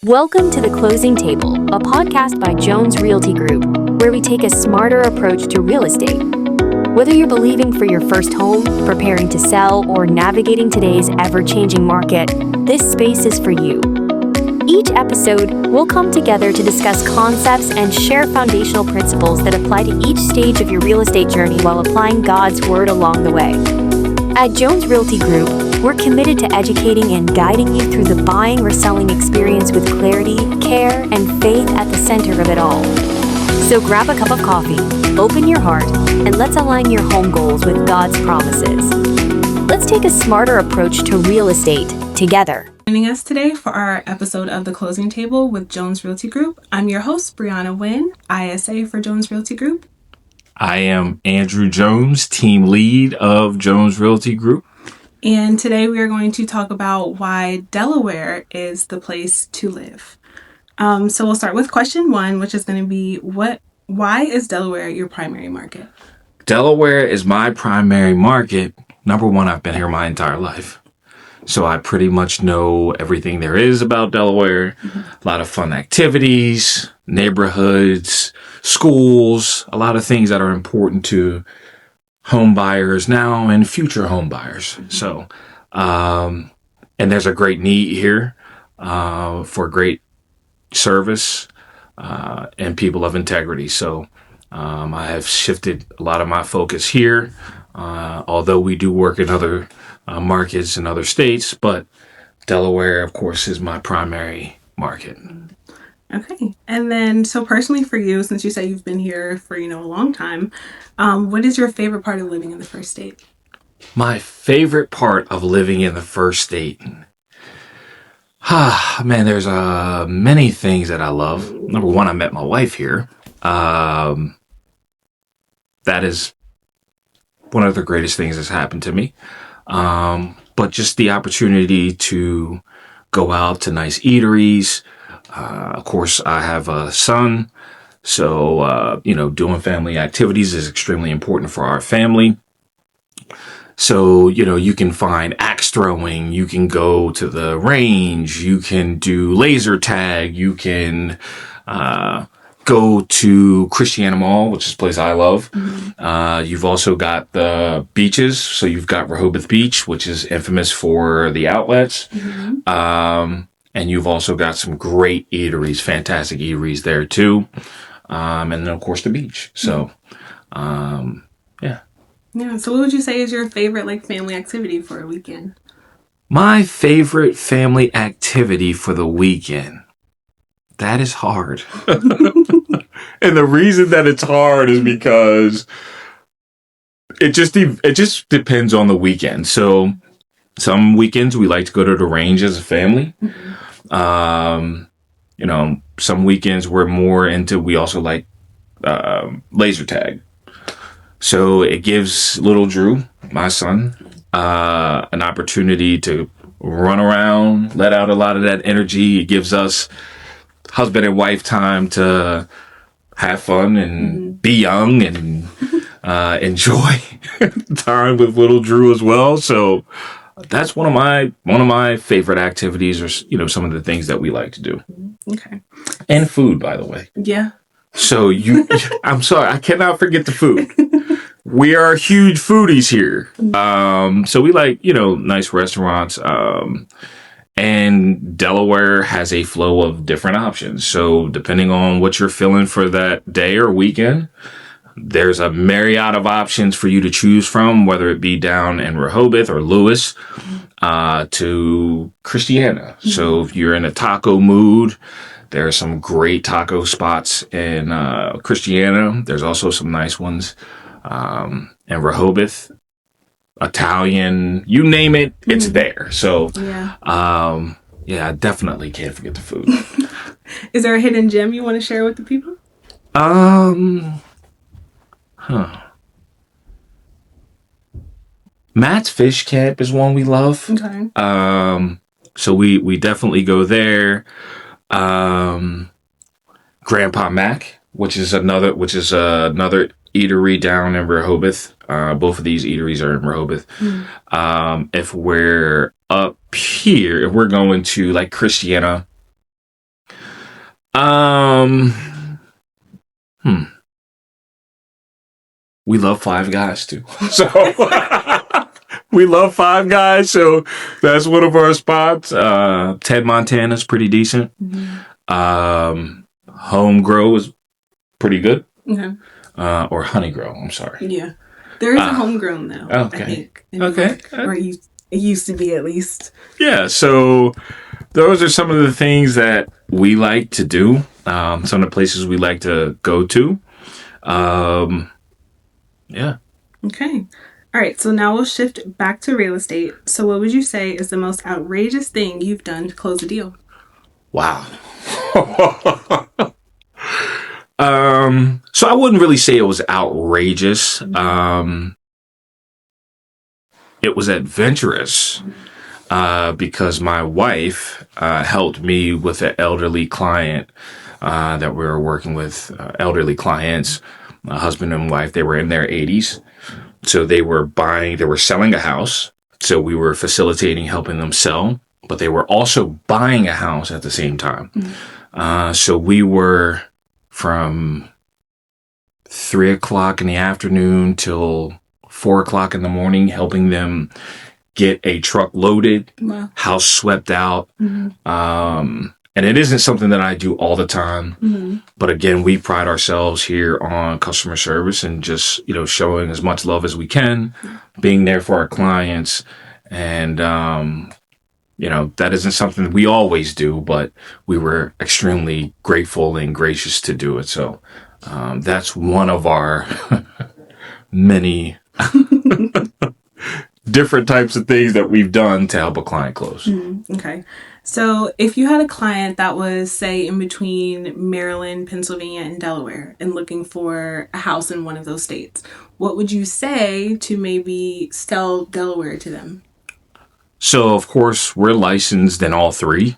Welcome to The Closing Table, a podcast by Jones Realty Group, where we take a smarter approach to real estate. Whether you're believing for your first home, preparing to sell, or navigating today's ever-changing market, this space is for you. Each episode, we'll come together to discuss concepts and share foundational principles that apply to each stage of your real estate journey while applying God's Word along the way. At Jones Realty Group, we're committed to educating and guiding you through the buying or selling experience with clarity, care, and faith at the center of it all. So grab a cup of coffee, open your heart, and let's align your home goals with God's promises. Let's take a smarter approach to real estate together. Joining us today for our episode of The Closing Table with Jones Realty Group, I'm your host, Brianna Wynn, ISA for Jones Realty Group. I am Andrew Jones, team lead of Jones Realty Group. And today we are going to talk about why Delaware is the place to live. So we'll start with question one, which is going to be, why is Delaware your primary market? Delaware is my primary market. Number one, I've been here my entire life. So I pretty much know everything there is about Delaware. A lot of fun activities, neighborhoods, schools, a lot of things that are important to home buyers now and future home buyers. So, and there's a great need here for great service and people of integrity. So I have shifted a lot of my focus here, although we do work in other markets in other states, but Delaware, of course, is my primary market. Okay. And then, so personally for you, since you say you've been here for, a long time, what is your favorite part of living in the first state? My favorite part of living in the first state? Man, there's many things that I love. Number one, I met my wife here. That is one of the greatest things that's happened to me. But just the opportunity to go out to nice eateries. Of course, I have a son, so, doing family activities is extremely important for our family. So, you can find axe throwing, you can go to the range, you can do laser tag, you can go to Christiana Mall, which is a place I love. You've also got the beaches. So you've got Rehoboth Beach, which is infamous for the outlets. And you've also got some great eateries, fantastic eateries there too. And then, of course, the beach. So, yeah. Yeah. So what would you say is your favorite family activity for a weekend? My favorite family activity for the weekend. That is hard. And the reason that it's hard is because it just depends on the weekend. So some weekends we like to go to the range as a family. Some weekends we're more into, we also like laser tag. So it gives little Drew, my son, an opportunity to run around, let out a lot of that energy. It gives us husband and wife time to have fun and be young and enjoy time with little Drew as well. So that's one of my favorite activities, or some of the things that we like to do. Okay. And food, by the way. Yeah. So I'm sorry, I cannot forget the food. We are huge foodies here. So we like, nice restaurants. And Delaware has a flow of different options. So depending on what you're feeling for that day or weekend, there's a myriad of options for you to choose from, whether it be down in Rehoboth or Lewis, to Christiana. So if you're in a taco mood, there are some great taco spots in Christiana. There's also some nice ones in Rehoboth. Italian, you name it, it's there. So, I definitely can't forget the food. Is there a hidden gem you want to share with the people? Matt's Fish Camp is one we love. Okay. So we definitely go there. Grandpa Mac, which is another eatery down in Rehoboth. Both of these eateries are in Rehoboth. If we're up here, if we're going to like Christiana, Um, we love Five Guys too. So we love Five Guys. So that's one of our spots. Ted Montana's pretty decent. Home Grow is pretty good. Okay. Or Honey Grow. I'm sorry. Yeah. There is a homegrown though. Okay. I think. Okay. Or it used to be at least. Yeah. So those are some of the things that we like to do. Some of the places we like to go to. Yeah. Okay. All right. So now we'll shift back to real estate. So what would you say is the most outrageous thing you've done to close a deal? Wow. So I wouldn't really say it was outrageous. It was adventurous, because my wife, helped me with an elderly client, that we were working with, elderly clients, husband and wife. They were in their 80s. So they were selling a house. So we were facilitating, helping them sell, but they were also buying a house at the same time. So we were from 3:00 in the afternoon till 4:00 in the morning, helping them get a truck loaded, Wow. house swept out. And it isn't something that I do all the time. But again, we pride ourselves here on customer service and just, showing as much love as we can, being there for our clients. And, that isn't something we always do, but we were extremely grateful and gracious to do it. So that's one of our many different types of things that we've done to help a client close. Okay. So if you had a client that was, say, in between Maryland, Pennsylvania, and Delaware and looking for a house in one of those states, what would you say to maybe sell Delaware to them? So, of course, we're licensed in all three.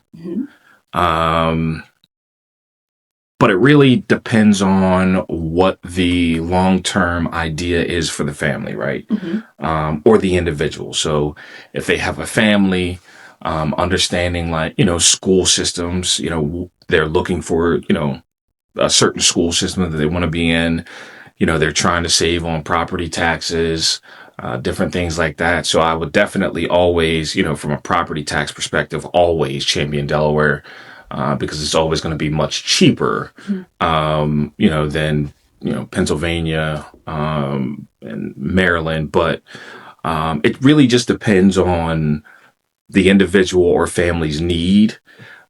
But it really depends on what the long-term idea is for the family, right? Or the individual. So if they have a family, understanding school systems, they're looking for, a certain school system that they want to be in. They're trying to save on property taxes, different things like that. So I would definitely always, from a property tax perspective, always champion Delaware. Because it's always going to be much cheaper, than, Pennsylvania, and Maryland. But, it really just depends on the individual or family's need,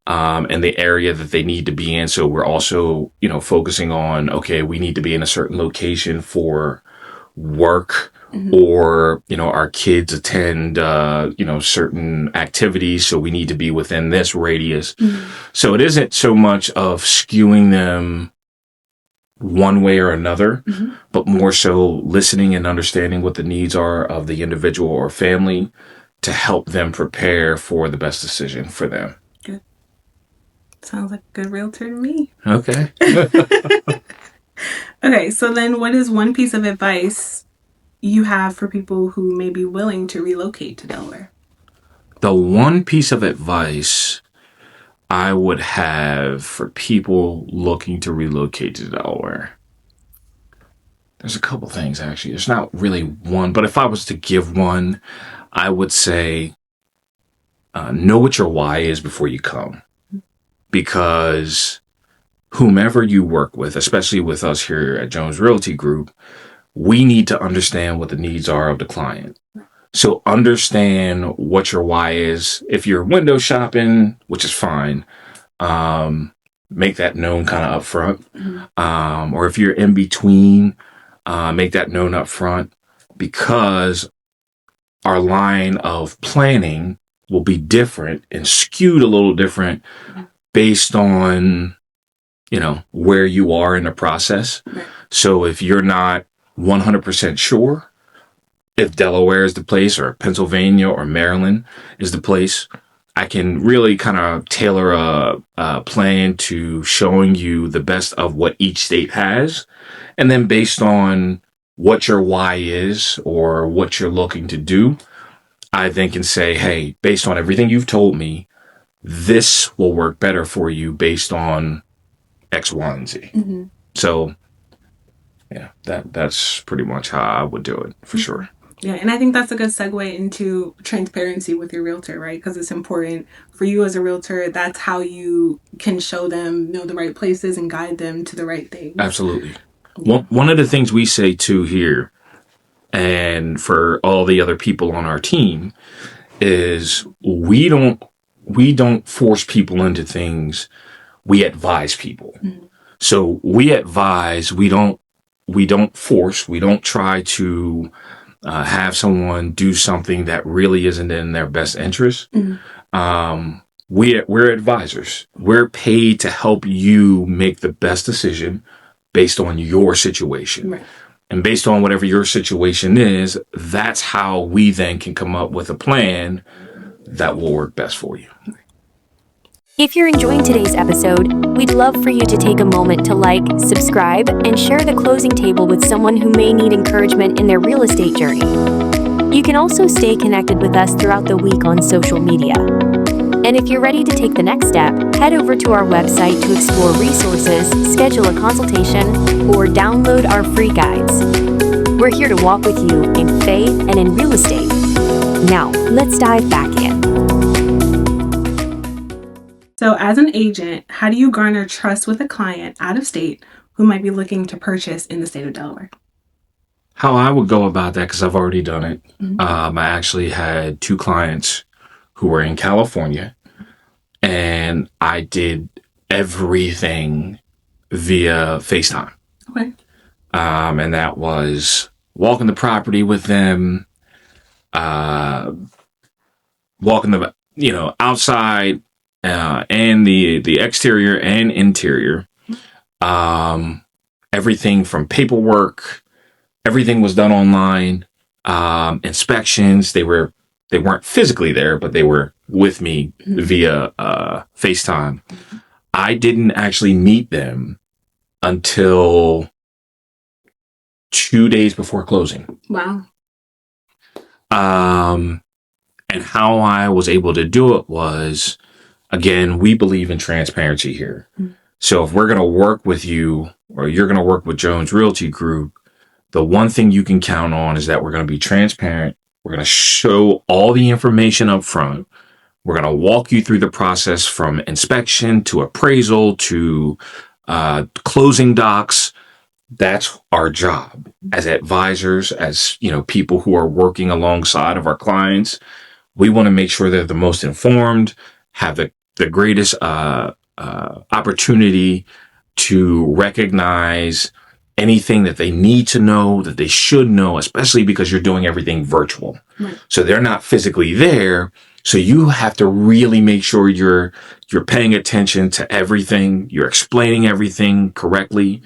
and the area that they need to be in. So we're also, focusing on, okay, we need to be in a certain location for work, or, our kids attend, certain activities. So we need to be within this radius. So it isn't so much of skewing them one way or another, but more so listening and understanding what the needs are of the individual or family to help them prepare for the best decision for them. Good. Sounds like a good realtor to me. Okay. Okay, so then what is one piece of advice you have for people who may be willing to relocate to Delaware? The one piece of advice I would have for people looking to relocate to Delaware. There's a couple things, actually. There's not really one, but if I was to give one, I would say know what your why is before you come. Because whomever you work with, especially with us here at Jones Realty Group, we need to understand what the needs are of the client. So understand what your why is. If you're window shopping, which is fine, make that known kind of up front. Or if you're in between, make that known up front, because our line of planning will be different and skewed a little different based on, where you are in the process. So if you're not 100% sure if Delaware is the place, or Pennsylvania or Maryland is the place, I can really kind of tailor a plan to showing you the best of what each state has. And then based on what your why is or what you're looking to do, I then can say, hey, based on everything you've told me, this will work better for you based on X, Y, and Z. So, yeah, that's pretty much how I would do it for sure. Yeah, and I think that's a good segue into transparency with your realtor, right? Because it's important for you as a realtor. That's how you can show them, the right places and guide them to the right things. Absolutely. One of the things we say too here, and for all the other people on our team, is we don't force people into things. We advise people. So we advise. We don't force. We don't try to have someone do something that really isn't in their best interest. We're advisors. We're paid to help you make the best decision based on your situation. Right. And based on whatever your situation is, that's how we then can come up with a plan that will work best for you. If you're enjoying today's episode, we'd love for you to take a moment to like, subscribe, and share the closing table with someone who may need encouragement in their real estate journey. You can also stay connected with us throughout the week on social media. And if you're ready to take the next step, head over to our website to explore resources, schedule a consultation, or download our free guides. We're here to walk with you in faith and in real estate. Now, let's dive back in. So as an agent, how do you garner trust with a client out of state who might be looking to purchase in the state of Delaware? How I would go about that, because I've already done it. I actually had 2 clients who were in California, and I did everything via FaceTime. Okay. And that was walking the property with them, walking the outside, and the exterior and interior. Everything from paperwork, everything was done online. Inspections, they weren't physically there, but they were with me via FaceTime. I didn't actually meet them until 2 days before closing. Wow. And how I was able to do it was, again, we believe in transparency here. So if we're going to work with you, or you're going to work with Jones Realty Group, the one thing you can count on is that we're going to be transparent. We're going to show all the information up front. We're going to walk you through the process from inspection to appraisal to closing docs. That's our job as advisors, as people who are working alongside of our clients. We want to make sure they're the most informed, have the greatest opportunity to recognize anything that they need to know, that they should know, especially because you're doing everything virtual. Right. So they're not physically there. So you have to really make sure you're paying attention to everything. You're explaining everything correctly.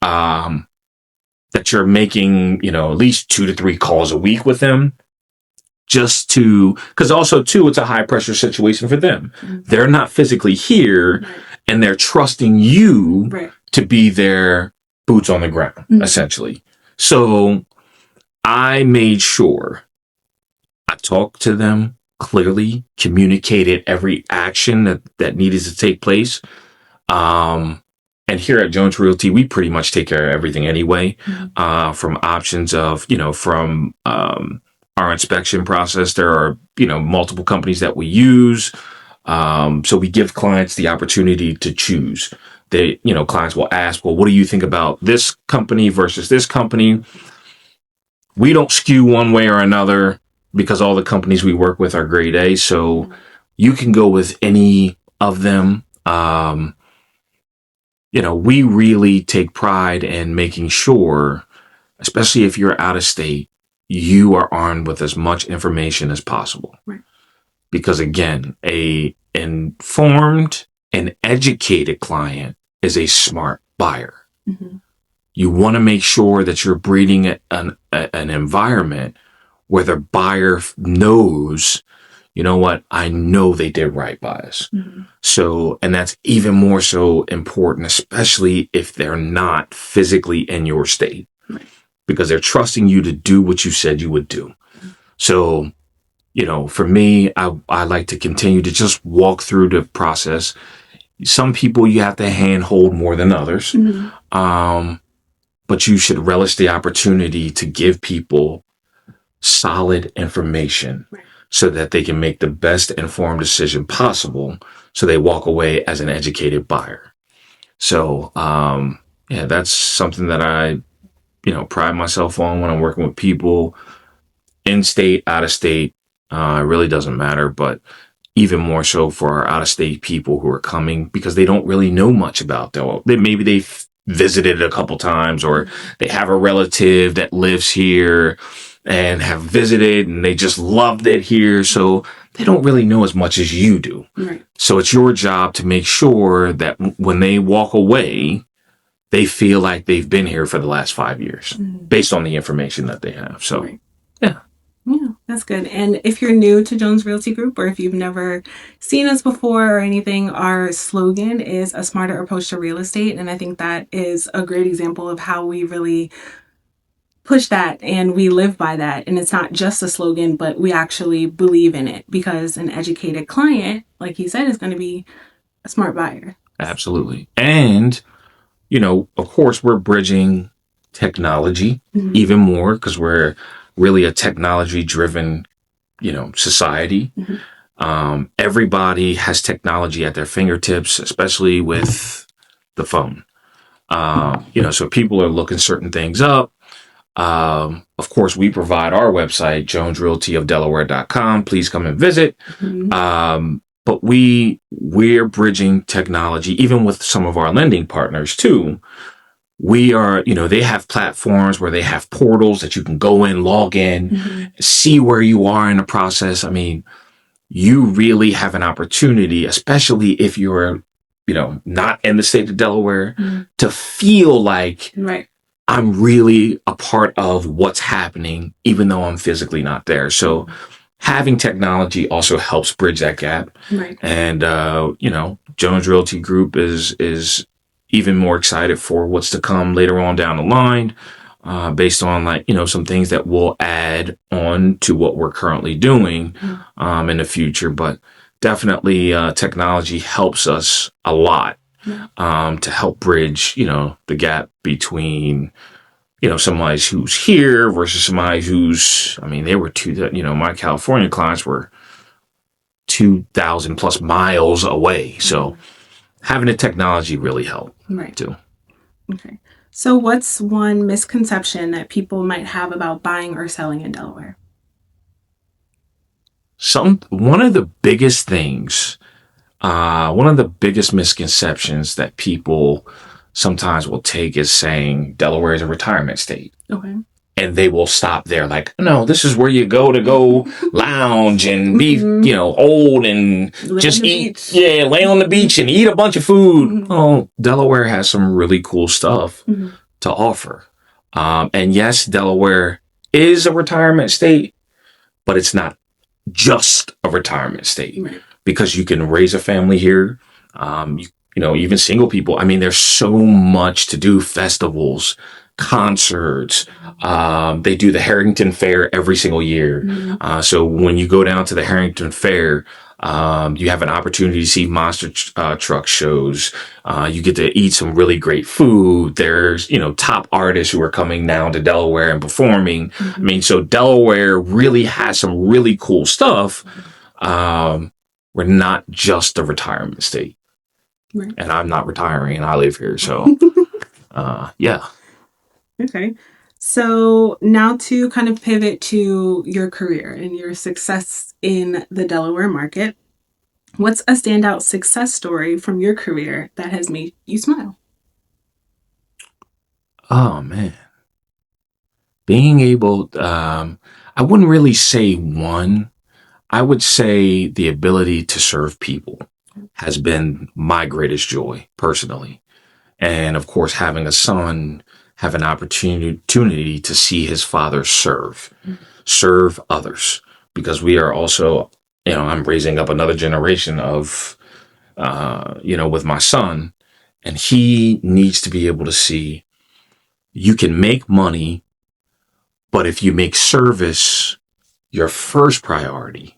That you're making, at least 2 to 3 calls a week with them. Because also too, it's a high pressure situation for them. They're not physically here, and they're trusting you to be their boots on the ground, essentially. So I made sure I talked to them clearly, communicated every action that needed to take place. And here at Jones Realty, we pretty much take care of everything anyway, from options of, from our inspection process. There are, multiple companies that we use. So we give clients the opportunity to choose. Clients will ask, well, what do you think about this company versus this company? We don't skew one way or another because all the companies we work with are grade A. So you can go with any of them. We really take pride in making sure, especially if you're out of state, you are armed with as much information as possible. Right. Because again, a informed and educated client is a smart buyer. You want to make sure that you're breeding an environment where the buyer knows, you know what, I know they did right by us. So, and that's even more so important, especially if they're not physically in your state, because they're trusting you to do what you said you would do. So, for me, I like to continue to just walk through the process. some people you have to handhold more than others. But you should relish the opportunity to give people solid information so that they can make the best informed decision possible, so they walk away as an educated buyer. So, yeah, that's something that I, pride myself on when I'm working with people in state, out of state. It really doesn't matter, but even more so for our out of state people who are coming because they don't really know much about Delaware. Maybe they've visited a couple times, or they have a relative that lives here and have visited and they just loved it here. So they don't really know as much as you do. Right. So it's your job to make sure that when they walk away, they feel like they've been here for the last 5 years based on the information that they have. So, yeah. Yeah, that's good. And if you're new to Jones Realty Group, or if you've never seen us before or anything, our slogan is a smarter approach to real estate. And I think that is a great example of how we really push that and we live by that. And it's not just a slogan, but we actually believe in it, because an educated client, like he said, is going to be a smart buyer. Absolutely. And, of course, we're bridging technology even more because we're really a technology driven, society. Everybody has technology at their fingertips, especially with the phone. So people are looking certain things up. Of course, we provide our website, jonesrealtyofdelaware.com. Please come and visit. But we're bridging technology, even with some of our lending partners too. We are, they have platforms where they have portals that you can go in, log in, see where you are in the process. I mean, you really have an opportunity, especially if you're, not in the state of Delaware, to feel like I'm really a part of what's happening, even though I'm physically not there. So having technology also helps bridge that gap. And, Jones Realty Group is even more excited for what's to come later on down the line, based on some things that we'll add on to what we're currently doing in the future. But definitely technology helps us a lot to help bridge, the gap between, somebody who's here versus somebody who's, they were my California clients were 2,000 plus miles away. So having the technology really helped too. Okay. So what's one misconception that people might have about buying or selling in Delaware? One of the biggest things, one of the biggest misconceptions that people sometimes will take is saying Delaware is a retirement state. Okay. And they will stop there like, no, this is where you go lounge and be, old and just eat. Yeah, lay on the beach and eat a bunch of food. Oh, Delaware has some really cool stuff to offer. And yes, Delaware is a retirement state, but it's not just a retirement state because you can raise a family here. Even single people. There's so much to do. Festivals, concerts. They do the Harrington Fair every single year. So when you go down to the Harrington Fair, you have an opportunity to see monster truck shows. You get to eat some really great food. There's, top artists who are coming now to Delaware and performing. So Delaware really has some really cool stuff. We're not just a retirement state. And I'm not retiring and I live here. So, yeah. Okay. So now to kind of pivot to your career and your success in the Delaware market, what's a standout success story from your career that has made you smile? Oh, man. Being able, I wouldn't really say one. I would say the ability to serve people has been my greatest joy personally. And of course, having a son, have an opportunity to see his father serve others, because we are also, I'm raising up another generation of, with my son, and he needs to be able to see you can make money, but if you make service your first priority,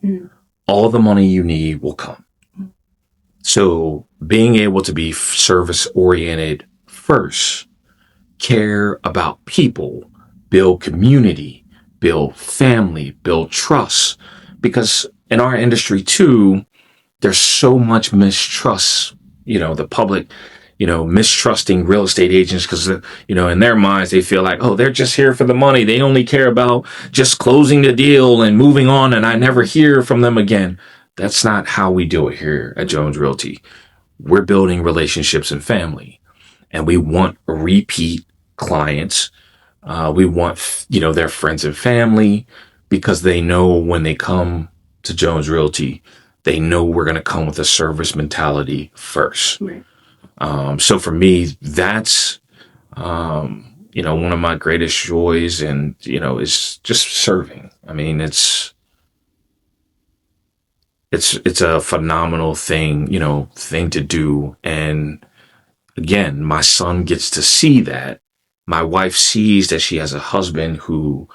all the money you need will come. So being able to be service oriented first, care about people, build community, build family, build trust. Because in our industry too, there's so much mistrust, the public, mistrusting real estate agents because, in their minds, they feel like, oh, they're just here for the money. They only care about just closing the deal and moving on, and I never hear from them again. That's not how we do it here at Jones Realty. We're building relationships and family, and we want repeat clients. We want, their friends and family because they know when they come to Jones Realty, they know we're going to come with a service mentality first. Right. So for me, that's, one of my greatest joys and, is just serving. I mean, it's a phenomenal thing, thing to do. And again, my son gets to see that. My wife sees that she has a husband who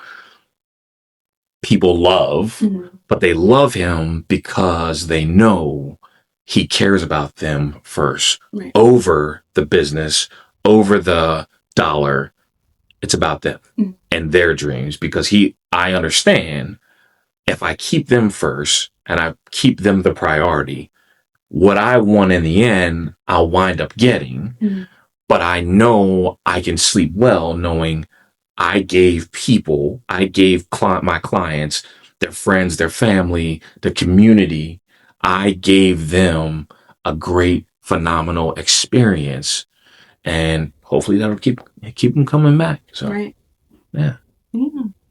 people love, but they love him because they know he cares about them first, Right. over the business, over the dollar. It's about them and their dreams because I understand if I keep them first and I keep them the priority, what I want in the end, I'll wind up getting. But I know I can sleep well knowing I gave my clients, their friends, their family, the community, I gave them a great, phenomenal experience. And hopefully that'll keep them coming back. So, right. Yeah.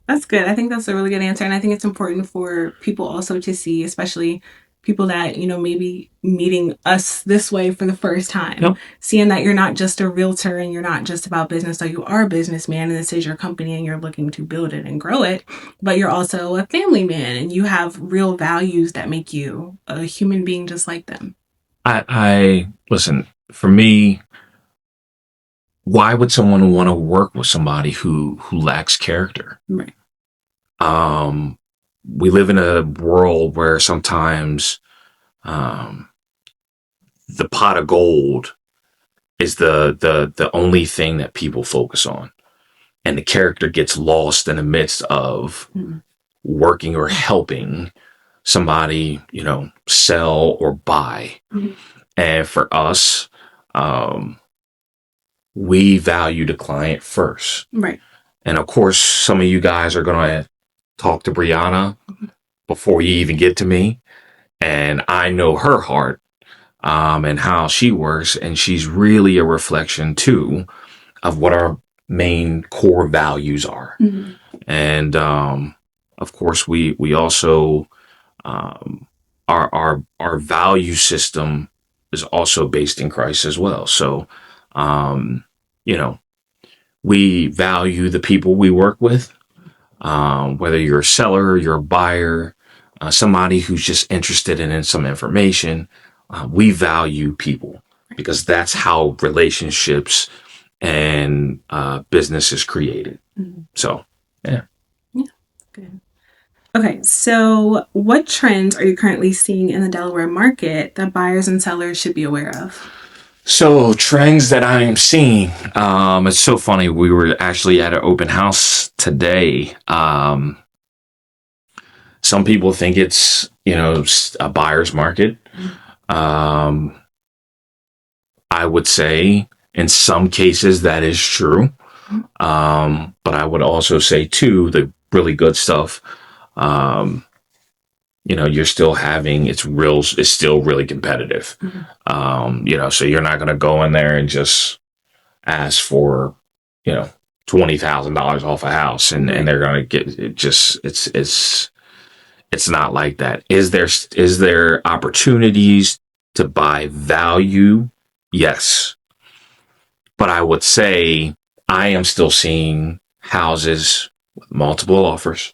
That's good. I think that's a really good answer. And I think it's important for people also to see, especially people that, maybe meeting us this way for the first time, Yep. Seeing that you're not just a realtor and you're not just about business, so you are a businessman and this is your company and you're looking to build it and grow it, but you're also a family man and you have real values that make you a human being just like them. I listen, for me, why would someone want to work with somebody who lacks character? Right. We live in a world where sometimes the pot of gold is the only thing that people focus on, and the character gets lost in the midst of working or helping somebody, sell or buy. And for us, we value the client first. Right. And of course, some of you guys are going to talk to Brianna before you even get to me. And I know her heart and how she works. And she's really a reflection, too, of what our main core values are. And of course, we also, our value system is also based in Christ as well. So, we value the people we work with. Whether you're a seller, you're a buyer, somebody who's just interested in some information, we value people because that's how relationships and business is created. So, yeah. Yeah, good. Okay, so what trends are you currently seeing in the Delaware market that buyers and sellers should be aware of? So trends that I am seeing, it's so funny. We were actually at an open house today. Some people think it's, a buyer's market. I would say in some cases that is true. But I would also say too, the really good stuff, you're still having, it's still really competitive. So you're not going to go in there and just ask for, $20,000 off a house and they're going to get it. Just, it's not like that. Is there opportunities to buy value? Yes. But I would say I am still seeing houses with multiple offers.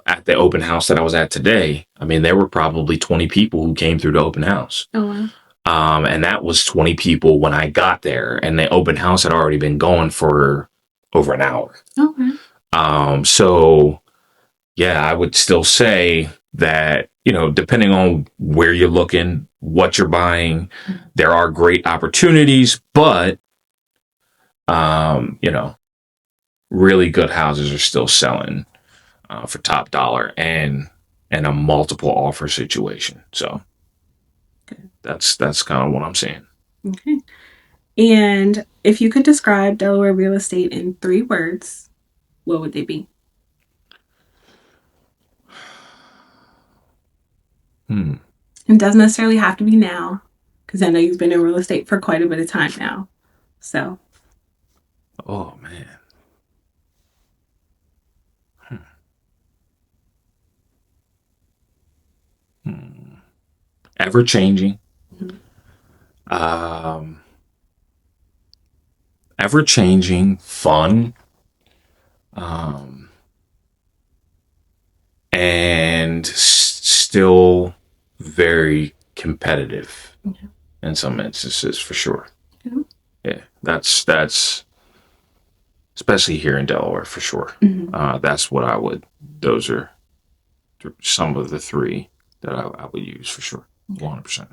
At the open house that I was at today, I mean, there were probably 20 people who came through the open house. Oh, wow. And that was 20 people when I got there, and the open house had already been going for over an hour. Okay. So yeah, I would still say that, depending on where you're looking, what you're buying, there are great opportunities, but, really good houses are still selling for top dollar and a multiple offer situation. So that's kind of what I'm saying. Okay. And if you could describe Delaware real estate in 3 words, what would they be? It doesn't necessarily have to be now, because I know you've been in real estate for quite a bit of time now. So. Oh, man. Ever changing. Ever changing, fun, and still very competitive in some instances, for sure. Yeah, that's especially here in Delaware, for sure. That's what those are some of the 3 that I would use for sure. 100%.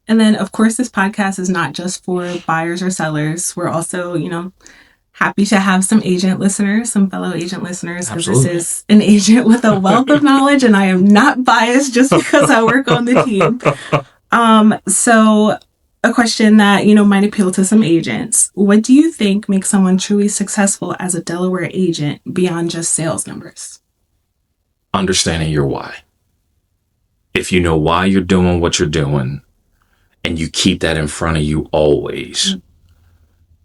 And then, of course, this podcast is not just for buyers or sellers. We're also, happy to have some agent listeners, some fellow agent listeners, because this is an agent with a wealth of knowledge, and I am not biased just because I work on the team. So a question that, might appeal to some agents. What do you think makes someone truly successful as a Delaware agent beyond just sales numbers? Understanding your why. If you know why you're doing what you're doing, and you keep that in front of you always,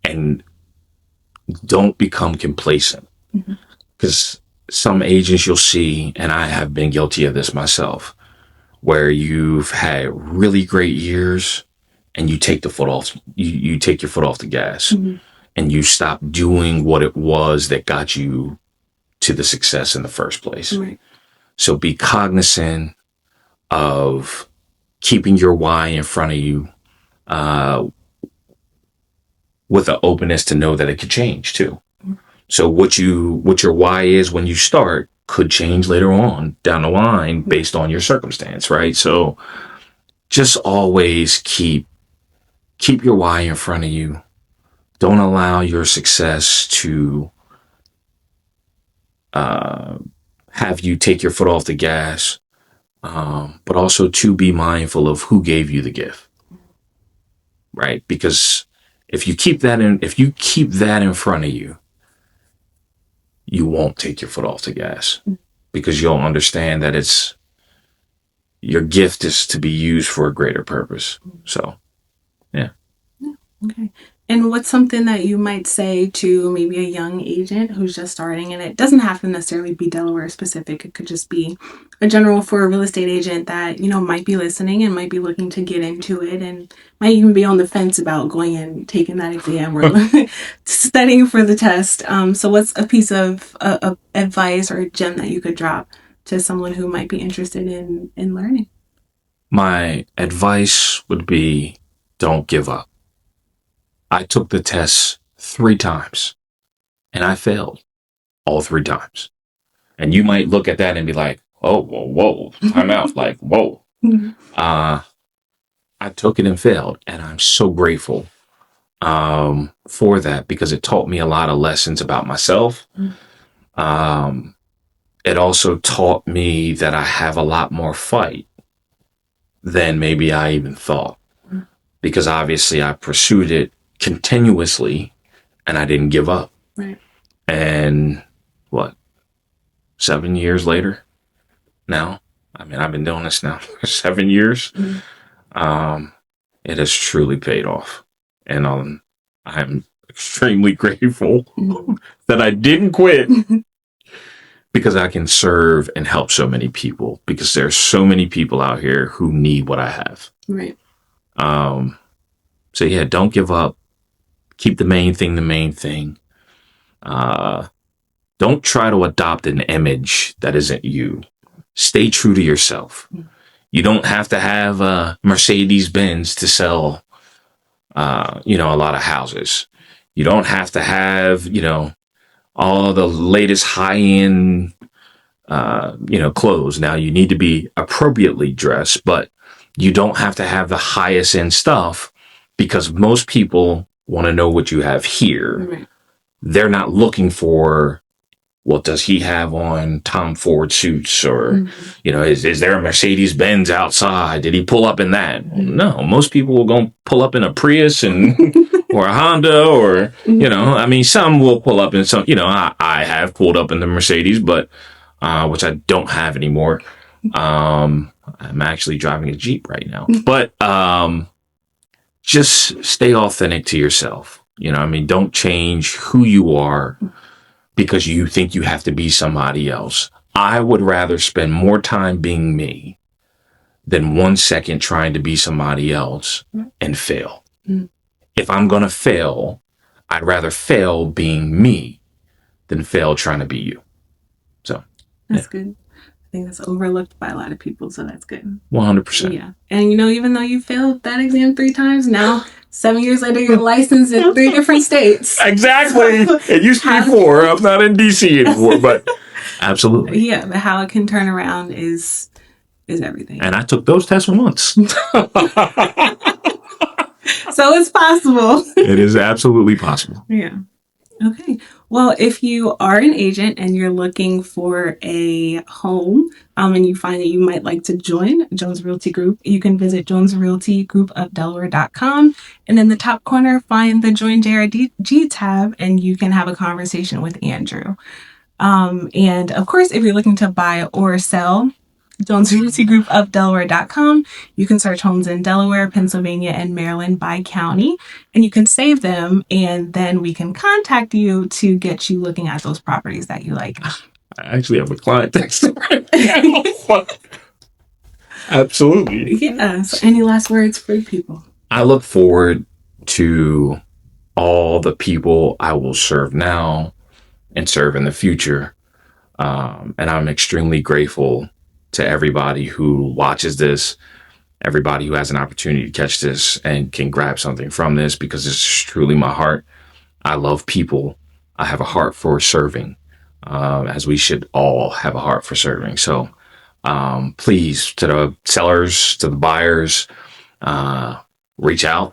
and don't become complacent. Because some agents you'll see, and I have been guilty of this myself, where you've had really great years and you take the foot off, you take your foot off the gas, and you stop doing what it was that got you to the success in the first place. Right. So be cognizant of keeping your why in front of you, with an openness to know that it could change too. So what your why is when you start could change later on down the line based on your circumstance, right? So just always keep your why in front of you. Don't allow your success to have you take your foot off the gas, but also to be mindful of who gave you the gift, right? Because if you keep that in front of you, you won't take your foot off the gas, because you'll understand that your gift is to be used for a greater purpose. So, yeah. Okay. And what's something that you might say to maybe a young agent who's just starting, and it doesn't have to necessarily be Delaware specific. It could just be a general for a real estate agent that, might be listening and might be looking to get into it and might even be on the fence about going and taking that exam or studying for the test. So what's a piece of advice or a gem that you could drop to someone who might be interested in learning? My advice would be, don't give up. I took the test 3 times and I failed all 3 times. And you might look at that and be like, oh, whoa, time out. Like, whoa. I took it and failed. And I'm so grateful for that, because it taught me a lot of lessons about myself. It also taught me that I have a lot more fight than maybe I even thought. Because obviously I pursued it continuously and I didn't give up. Right. And 7 years later now, I've been doing this now for 7 years. It has truly paid off. And I'm extremely grateful that I didn't quit, because I can serve and help so many people, because there's so many people out here who need what I have. Right. So yeah, don't give up. Keep the main thing. Don't try to adopt an image that isn't you. Stay true to yourself. You don't have to have a Mercedes-Benz to sell, a lot of houses. You don't have to have, all the latest high-end clothes. Now you need to be appropriately dressed, but you don't have to have the highest end stuff because most people want to know what you have here. Right. They're not looking for, well, does he have on Tom Ford suits or, is there a Mercedes Benz outside? Did he pull up in that? No, most people will go pull up in a Prius and or a Honda or, some will pull up in some, I have pulled up in the Mercedes, but which I don't have anymore. I'm actually driving a Jeep right now, but just stay authentic to yourself. Don't change who you are because you think you have to be somebody else. I would rather spend more time being me than 1 second trying to be somebody else and fail. Mm. If I'm going to fail, I'd rather fail being me than fail trying to be you. So that's good. I think that's overlooked by a lot of people, so that's good. 100%. Yeah. And even though you failed that exam 3 times, now 7 years later you're licensed in 3 different states. Exactly. It used to be 4. I'm not in DC anymore, but absolutely. Yeah, but how it can turn around is everything. And I took those tests once. So it's possible. It is absolutely possible. Yeah. Okay. Well, if you are an agent and you're looking for a home and you find that you might like to join Jones Realty Group, you can visit jonesrealtygroupofdelaware.com, and in the top corner, find the Join JRG tab, and you can have a conversation with Andrew. And of course, if you're looking to buy or sell, jonesrealtygroupofdelaware.com. You can search homes in Delaware, Pennsylvania, and Maryland by county, and you can save them, and then we can contact you to get you looking at those properties that you like. I actually have a client text right now. Absolutely. Yeah. So any last words for people? I look forward to all the people I will serve now and serve in the future. And I'm extremely grateful to everybody who watches this, everybody who has an opportunity to catch this and can grab something from this, because it's truly my heart. I love people. I have a heart for serving, as we should all have a heart for serving. So please, to the sellers, to the buyers, reach out.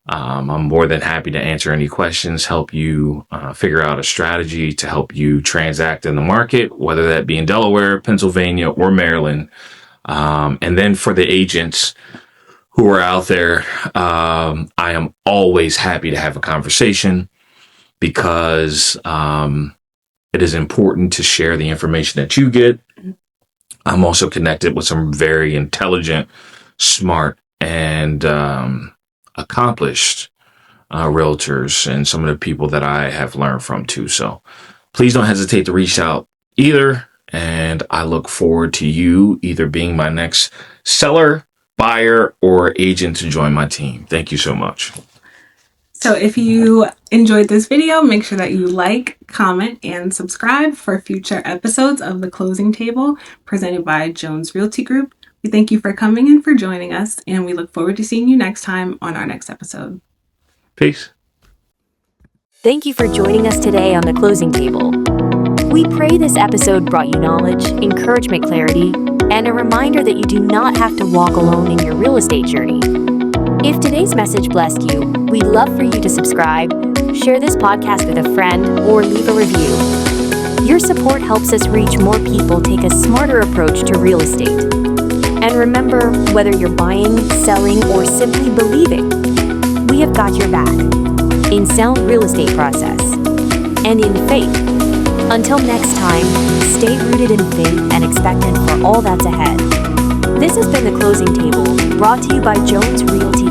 I'm more than happy to answer any questions, help you figure out a strategy to help you transact in the market, whether that be in Delaware, Pennsylvania, or Maryland. And then for the agents who are out there, I am always happy to have a conversation, because it is important to share the information that you get. I'm also connected with some very intelligent, smart, and accomplished realtors, and some of the people that I have learned from too. So please don't hesitate to reach out either. And I look forward to you either being my next seller, buyer, or agent to join my team. Thank you so much. So if you enjoyed this video, make sure that you like, comment, and subscribe for future episodes of The Closing Table presented by Jones Realty Group. We thank you for coming and for joining us, and we look forward to seeing you next time on our next episode. Peace. Thank you for joining us today on The Closing Table. We pray this episode brought you knowledge, encouragement, clarity, and a reminder that you do not have to walk alone in your real estate journey. If today's message blessed you, we'd love for you to subscribe, share this podcast with a friend, or leave a review. Your support helps us reach more people, take a smarter approach to real estate. And remember, whether you're buying, selling, or simply believing, we have got your back in sound real estate process and in faith. Until next time, stay rooted in faith and expectant for all that's ahead. This has been The Closing Table, brought to you by Jones Realty